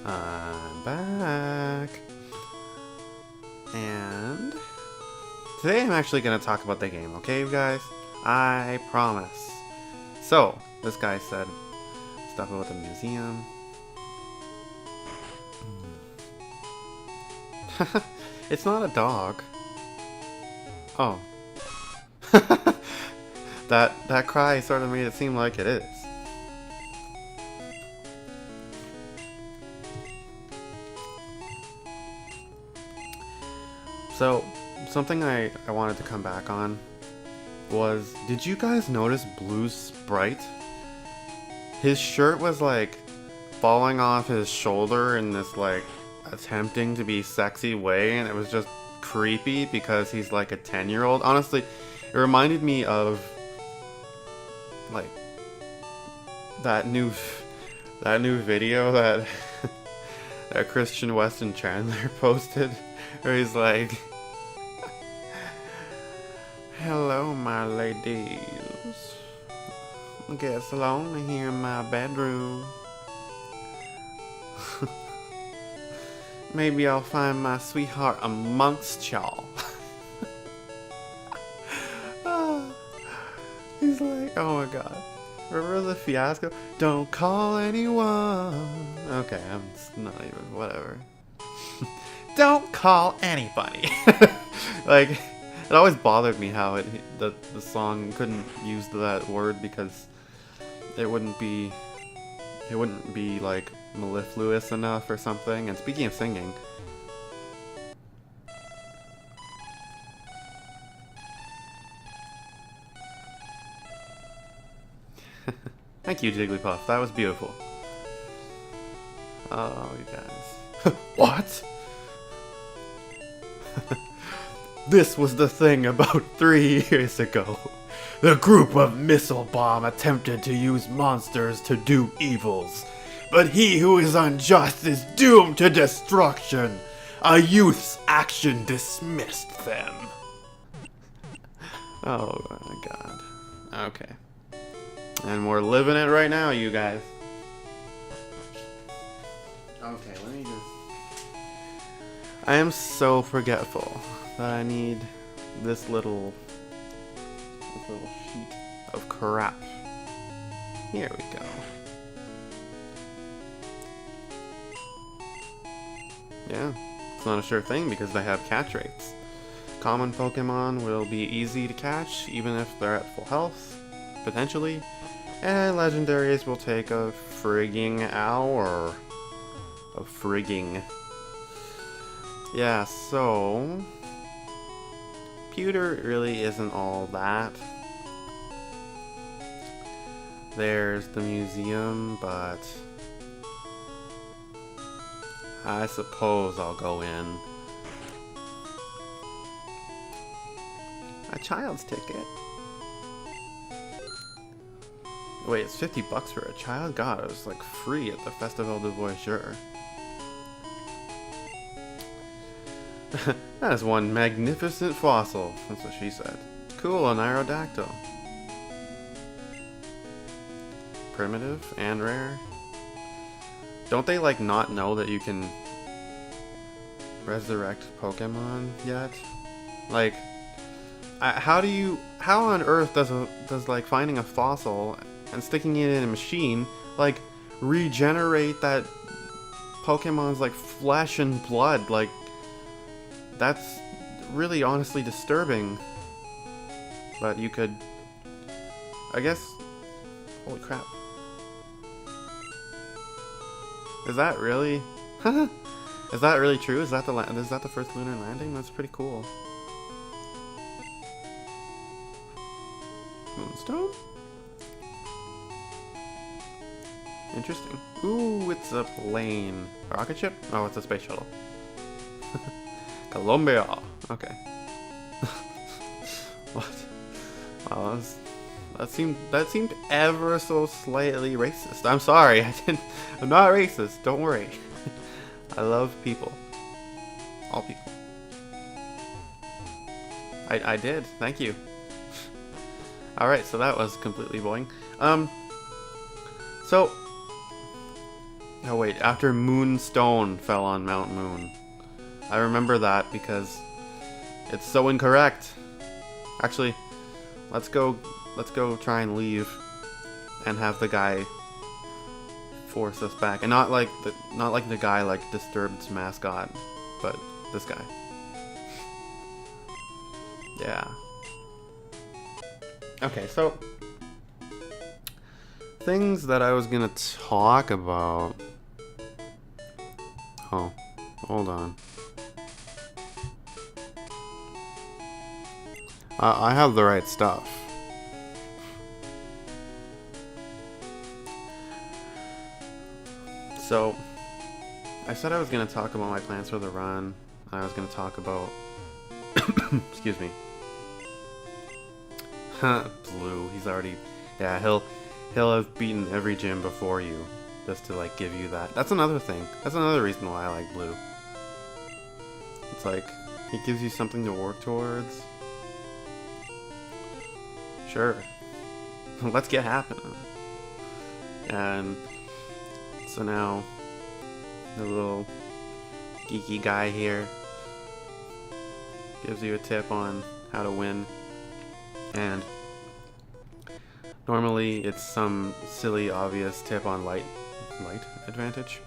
I'm back. And today I'm actually going to talk about the game, okay, you guys? I promise. So, this guy said stuff about the museum. It's not a dog. Oh. That cry sort of made it seem like it is. So, something I wanted to come back on was, did you guys notice Blue's sprite? His shirt was like falling off his shoulder in this like attempting to be sexy way, and it was just creepy because he's like a 10-year-old. Honestly, it reminded me of like that new video that that Christian Weston Chandler posted, where he's like, "Hello, my ladies. Gets lonely here in my bedroom. Maybe I'll find my sweetheart amongst y'all." He's like, oh my god. Remember the fiasco? Don't call anyone. Okay, I'm not even, whatever. Don't call anybody. Like, it always bothered me how the song couldn't use that word because it wouldn't be like mellifluous enough or something. And speaking of singing, thank you, Jigglypuff. That was beautiful. Oh, you guys. What? This was the thing about 3 years ago. The group of Missile Bomb attempted to use monsters to do evils. But he who is unjust is doomed to destruction. A youth's action dismissed them. Oh my god. Okay. And we're living it right now, you guys. Okay, let me just... I am so forgetful that I need this little sheet of crap. Here we go. Yeah, it's not a sure thing because they have catch rates. Common Pokemon will be easy to catch even if they're at full health, potentially. And legendaries will take a frigging hour. A frigging. Yeah, so... Pewter really isn't all that. There's the museum, but... I suppose I'll go in. A child's ticket? Wait, it's $50 for a child? God, it was like free at the Festival de Voyageur. That is one magnificent fossil. That's what she said. Cool, an Aerodactyl. Primitive and rare. Don't they like not know that you can resurrect Pokemon yet? Like, how on earth does like finding a fossil and sticking it in a machine like regenerate that Pokemon's like flesh and blood? Like, that's really honestly disturbing. But you could, I guess. Holy crap. Is that really? Is that really true? Is that the first lunar landing? That's pretty cool. Moonstone? Interesting. Ooh, it's a plane. A rocket ship? Oh, it's a space shuttle. Colombia. Okay. What? Wow, that seemed ever so slightly racist. I'm sorry. I'm not racist. Don't worry. I love people. All people. I did. Thank you. Alright, so that was completely boring. So Oh wait, after Moonstone fell on Mount Moon. I remember that because it's so incorrect. Actually, let's go try and leave and have the guy force us back. And not like the guy like Disturbed's mascot, but this guy. Yeah. Okay, so things that I was gonna talk about. Oh, hold on. I have the right stuff. So, I said I was gonna talk about my plans for the run. I was gonna talk about. Excuse me. Blue. He's already. Yeah, he'll have beaten every gym before you, just to like give you that. That's another thing. That's another reason why I like Blue. It's like he gives you something to work towards. Sure. Let's get happening. And so now the little geeky guy here gives you a tip on how to win. And normally it's some silly obvious tip on light advantage.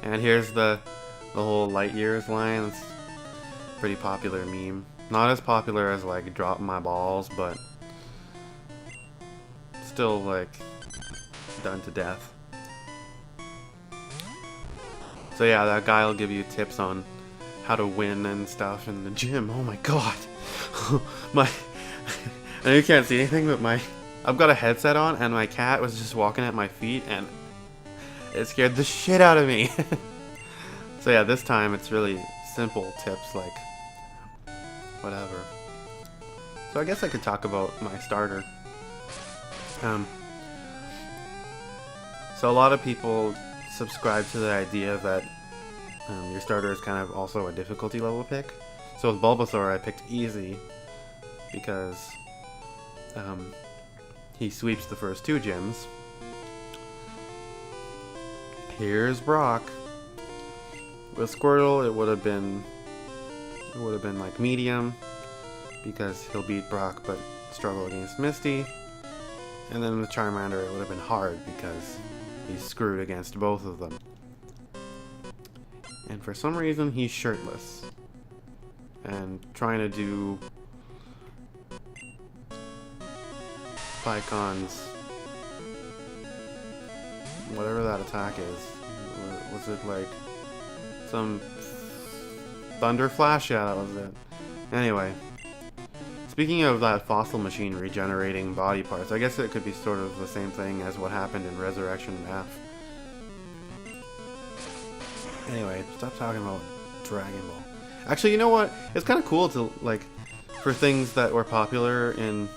And here's the whole light years line. It's a pretty popular meme. Not as popular as like drop my balls, but still like done to death. So yeah, that guy will give you tips on how to win and stuff in the gym. Oh my god. I know you can't see anything, but I've got a headset on and my cat was just walking at my feet and it scared the shit out of me. So yeah, this time it's really simple tips like whatever. So I guess I could talk about my starter. So a lot of people subscribe to the idea that your starter is kind of also a difficulty level pick. So with Bulbasaur I picked easy because he sweeps the first two gyms. Here's Brock. With Squirtle it would have been like medium because he'll beat Brock but struggle against Misty. And then with Charmander it would have been hard because he's screwed against both of them. And for some reason he's shirtless and trying to do Pycon's whatever that attack is. Was it like some Thunder Flash? Yeah, that was it. Anyway, speaking of that fossil machine regenerating body parts, I guess it could be sort of the same thing as what happened in Resurrection F. Anyway, stop talking about Dragon Ball. Actually, you know what? It's kind of cool to, like, for things that were popular in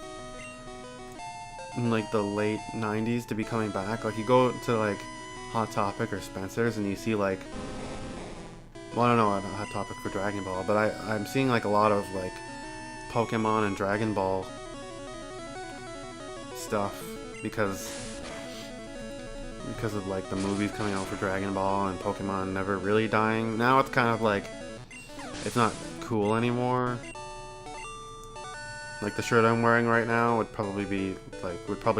like the late 90s to be coming back. Like, you go to like Hot Topic or Spencer's and you see like, well, I don't know a Hot Topic for Dragon Ball, but I'm seeing like a lot of like Pokémon and Dragon Ball stuff because of like the movies coming out for Dragon Ball and Pokemon never really dying. Now it's kind of like it's not cool anymore. Like the shirt I'm wearing right now would probably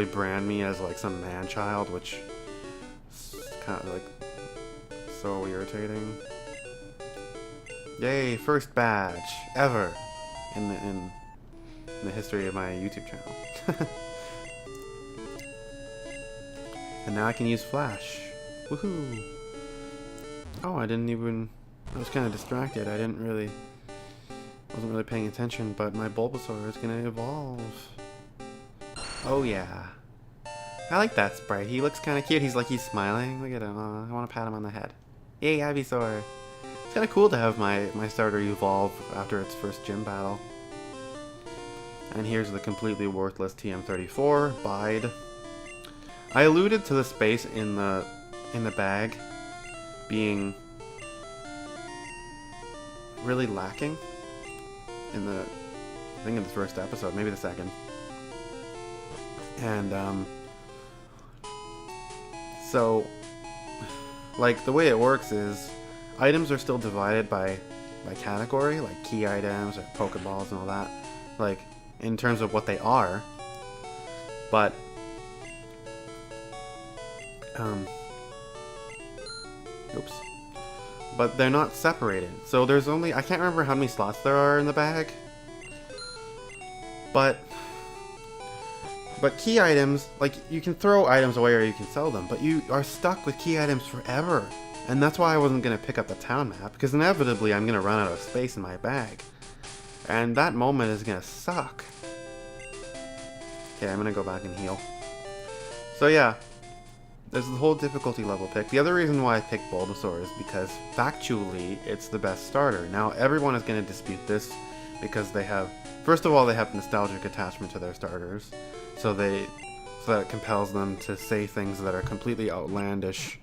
brand me as like some man child, which is kind of like so irritating. Yay, first badge ever in the history of my YouTube channel. And now I can use Flash. Woohoo! Oh, I was kind of distracted. Wasn't really paying attention, but my Bulbasaur is gonna evolve. Oh yeah. I like that sprite. He looks kind of cute. He's smiling. Look at him. I want to pat him on the head. Yay, Ivysaur. It's kind of cool to have my starter evolve after its first gym battle. And here's the completely worthless TM34, Bide. I alluded to the space in the bag being really lacking I think in the first episode, maybe the second. And so Like, the way it works is, items are still divided by category, like key items or Pokeballs and all that, like, in terms of what they are, but, oops. But they're not separated. So there's only, I can't remember how many slots there are in the bag, but key items, like, you can throw items away or you can sell them, but you are stuck with key items forever. And that's why I wasn't going to pick up the town map, because inevitably I'm going to run out of space in my bag. And that moment is going to suck. Okay, I'm going to go back and heal. So yeah, there's the whole difficulty level pick. The other reason why I picked Bulbasaur is because factually it's the best starter. Now everyone is going to dispute this because they have, first of all, they have nostalgic attachment to their starters. So that it compels them to say things that are completely outlandish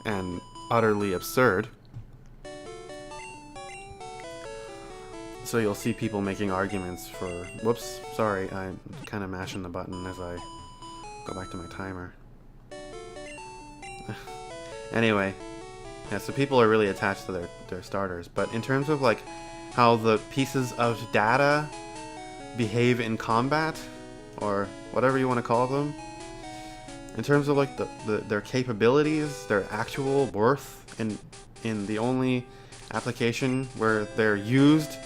and utterly absurd. So you'll see people making arguments for, whoops, sorry, I'm kind of mashing the button as I go back to my timer. Anyway, yeah, so people are really attached to their starters, but in terms of like how the pieces of data behave in combat, or whatever you want to call them, in terms of like their capabilities, their actual worth in the only application where they're used,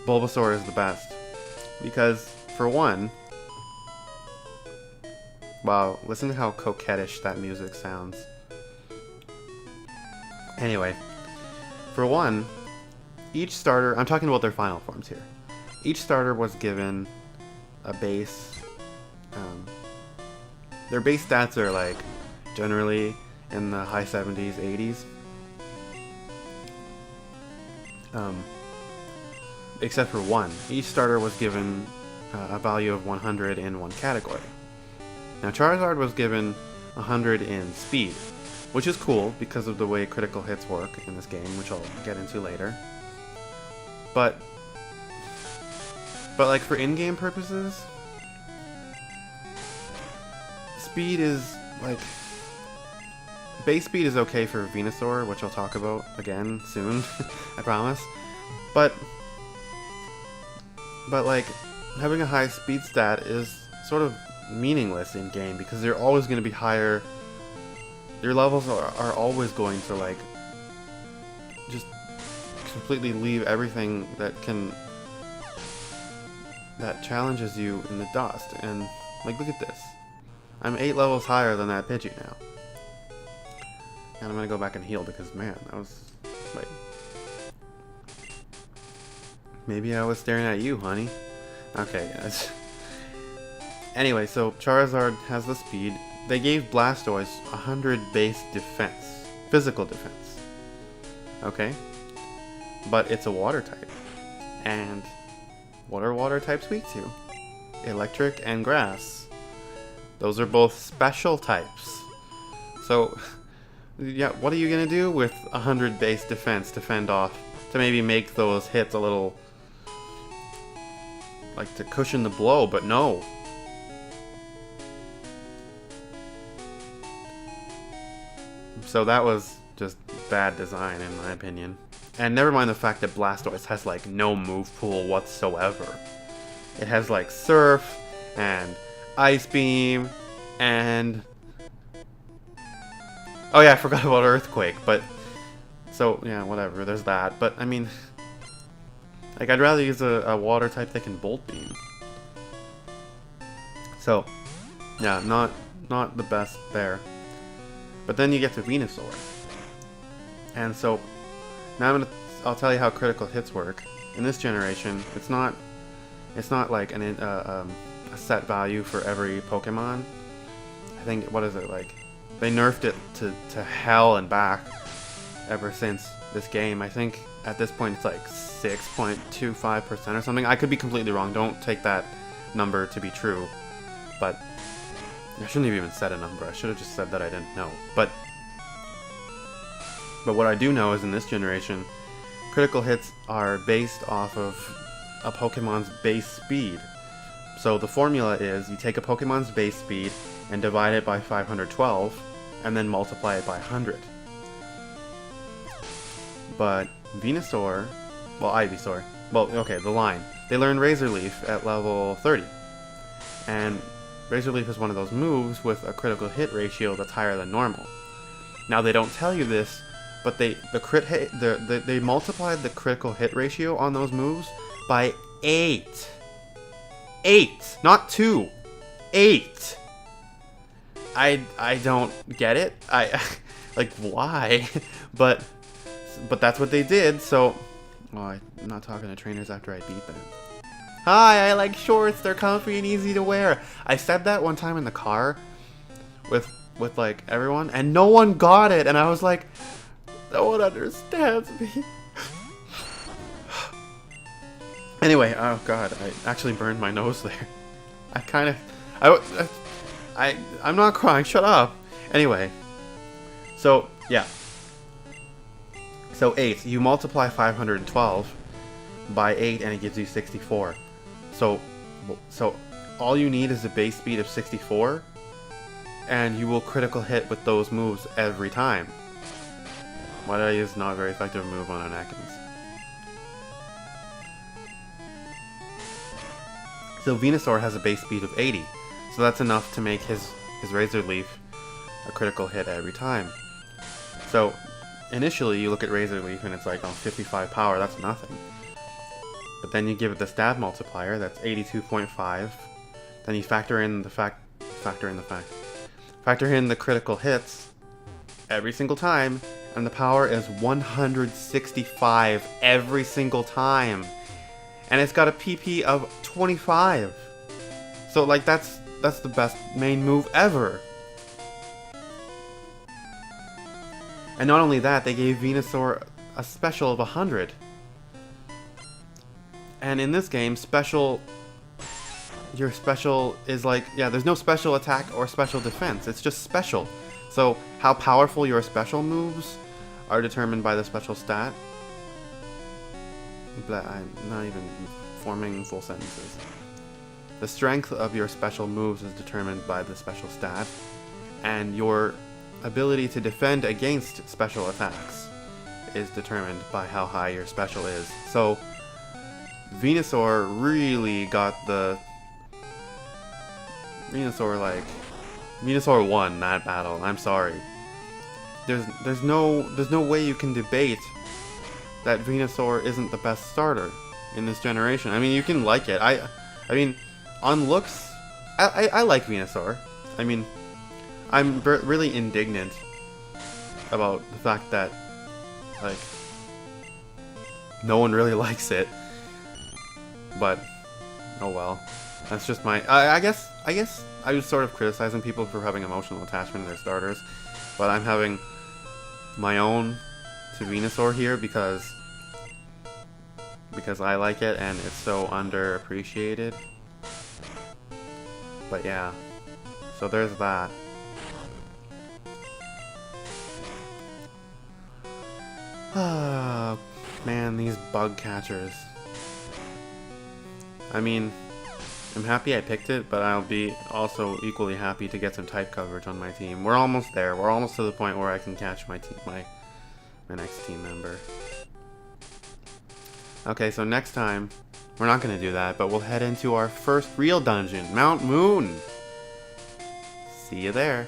Bulbasaur is the best. Because, for one, wow, listen to how coquettish that music sounds. Anyway, for one, each starter, I'm talking about their final forms here. Each starter was given a base, their base stats are like generally in the high 70s, 80s. Except for one. Each starter was given a value of 100 in one category. Now Charizard was given 100 in speed, which is cool because of the way critical hits work in this game, which I'll get into later. But like for in-game purposes, speed is like, base speed is okay for Venusaur, which I'll talk about again soon, I promise. But like having a high speed stat is sort of meaningless in game because they're always going to be higher. Your levels are always going to like just completely leave everything that challenges you in the dust. And like, look at this. I'm 8 levels higher than that Pidgey now. And I'm gonna go back and heal because, man, that was like, maybe I was staring at you, honey. Okay, guys. Anyway, so Charizard has the speed. They gave Blastoise 100 base defense, physical defense. Okay? But it's a water type. And what are water types weak to? Electric and grass. Those are both special types. So, yeah, what are you gonna do with 100 base defense to fend off, to maybe make those hits a little, like, to cushion the blow, but no. So that was just bad design in my opinion. And never mind the fact that Blastoise has like no move pool whatsoever. It has like Surf and Ice Beam and, oh yeah, I forgot about Earthquake, but so yeah, whatever, there's that. But I mean, like, I'd rather use a water type that can Bolt Beam. So yeah, not the best there. But then you get to Venusaur. And so now I'll tell you how critical hits work. In this generation, it's not like a set value for every Pokemon. I think, what is it, like, they nerfed it to hell and back ever since this game. I think at this point it's like 6.25% or something. I could be completely wrong. Don't take that number to be true. But I shouldn't have even said a number. I should have just said that I didn't know. But what I do know is in this generation, critical hits are based off of a Pokemon's base speed. So the formula is you take a Pokemon's base speed and divide it by 512 and then multiply it by 100. But Venusaur, well, Ivysaur, well, okay, the line. They learn Razor Leaf at level 30. And Razor Leaf is one of those moves with a critical hit ratio that's higher than normal. Now, they don't tell you this, but they multiplied the critical hit ratio on those moves by 8. 8, not 2. 8. I don't get it. Like, why? but that's what they did. So, well, I'm not talking to trainers after I beat them. Hi, I like shorts. They're comfy and easy to wear. I said that one time in the car with like everyone, and no one got it. And I was like, no one understands me. Anyway, oh god, I actually burned my nose there. I'm not crying. Shut up. Anyway, so yeah. So 8, you multiply 512 by 8 and it gives you 64. So all you need is a base speed of 64 and you will critical hit with those moves every time. Why did I use not very effective move on Anakins? So Venusaur has a base speed of 80. So that's enough to make his Razor Leaf a critical hit every time. So initially you look at Razor Leaf and it's like, oh, 55 power, that's nothing. But then you give it the stab multiplier, that's 82.5. Then you factor in the critical hits every single time, and the power is 165 every single time. And it's got a PP of 25. So like that's the best main move ever. And not only that, they gave Venusaur a special of 100. And in this game, your special is like, yeah, there's no special attack or special defense. It's just special. So how powerful your special moves are determined by the special stat. I'm not even forming full sentences. The strength of your special moves is determined by the special stat, and your ability to defend against special attacks is determined by how high your special is. So Venusaur really got the... Venusaur won that battle. I'm sorry. There's no way you can debate that Venusaur isn't the best starter in this generation. I mean, you can like it. I mean, on looks, I like Venusaur. I mean, I'm really indignant about the fact that, like, no one really likes it. But, oh well. That's just my... I guess I was sort of criticizing people for having emotional attachment to their starters. But I'm having my own to Venusaur here because I like it and it's so underappreciated. But yeah. So there's that. Ah, man, these bug catchers. I mean, I'm happy I picked it, but I'll be also equally happy to get some type coverage on my team. We're almost there. We're almost to the point where I can catch my next team member. Okay, so next time, we're not going to do that, but we'll head into our first real dungeon, Mount Moon. See you there.